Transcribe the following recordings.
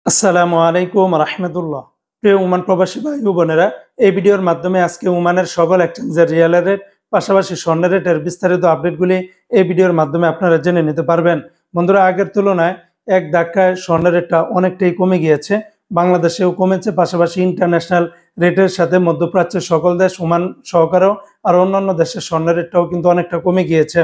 আসসালামু আলাইকুম রহমতুল্লাহ। প্রিয় ওমান প্রবাসী ভাই ও বোনেরা, এই ভিডিওর মাধ্যমে আজকে ওমানের সকল এক্সচেঞ্জের রিয়ালের রেট পাশাপাশি স্বর্ণের রেটের বিস্তারিত আপডেটগুলি এই ভিডিওর মাধ্যমে আপনারা জেনে নিতে পারবেন। বন্ধুরা, আগের তুলনায় এক ধাক্কায় স্বর্ণের রেটটা অনেকটাই কমে গিয়েছে। বাংলাদেশেও কমেছে, পাশাপাশি ইন্টারন্যাশনাল রেটের সাথে মধ্যপ্রাচ্যের সকল দেশ ওমান সহকারেও আর অন্যান্য দেশের স্বর্ণের রেটটাও কিন্তু অনেকটা কমে গিয়েছে।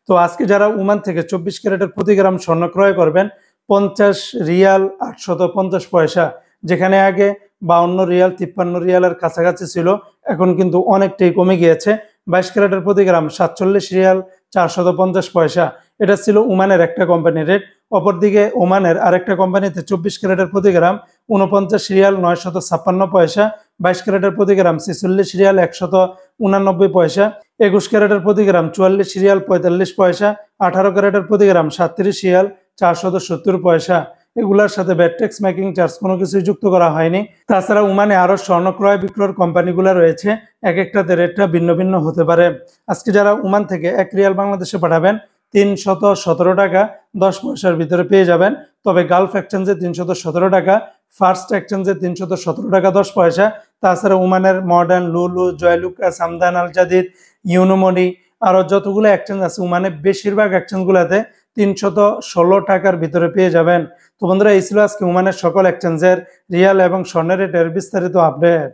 তো আজকে যারা ওমান থেকে 24 ক্যারেটের প্রতি গ্রাম স্বর্ণ ক্রয় করবেন 50 রিয়াল 850 পয়সা, যেখানে আগে 52 রিয়াল 53 রিয়ালের কাছাকাছি ছিল, এখন কিন্তু অনেকটাই কমে গিয়েছে। 22 ক্যারেটের প্রতি গ্রাম 47 রিয়াল 450 পয়সা। এটা ছিল ওমানের একটা কোম্পানির রেট। অপরদিকে ওমানের আরেকটা কোম্পানিতে 24 ক্যারেটের প্রতি গ্রাম 49 রিয়াল 956 পয়সা, 22 ক্যারেটের প্রতি গ্রাম 46 রিয়াল 189 পয়সা, 21 ক্যারেটের প্রতি গ্রাম 44 রিয়াল 45 পয়সা, 18 ক্যারেটের প্রতি গ্রাম 37 রিয়াল 470 পয়সা। এগুলোর সাথে ভ্যাট ট্যাক্স মেকিং চার্জ কোনো কিছুই যুক্ত করা হয়নি। তাছাড়া ওমানে আরো স্বর্ণ ক্রয় বিক্রয়ের কোম্পানিগুলো রয়েছে, এক একটাতে রেটটা ভিন্ন ভিন্ন হতে পারে। আজকে যারা ওমান থেকে 1 রিয়াল বাংলাদেশে পাঠাবেন 317 টাকা 10 পয়সার ভিতরে পেয়ে যাবেন। তবে গালফ এক্সচেঞ্জে 317 টাকা, ফার্স্ট এক্সচেঞ্জে 317 টাকা 10 পয়সা। তাছাড়া ওমানের মডার্ন, লুলু, জয়লুকাস, হামদান আল জাদিদ, ইউনোমনি, আরো যতগুলো এক্সচেঞ্জ আছে ওমানে বেশিরভাগ এক্সচেঞ্জগুলোতে 316 টাকার ভিতরে পেয়ে যাবেন। তো বন্ধুরা, এই ছিল আজকে ওমানের সকল এক্সচেঞ্জের রিয়াল এবং স্বর্ণের রেটের বিস্তারিত আপডেট।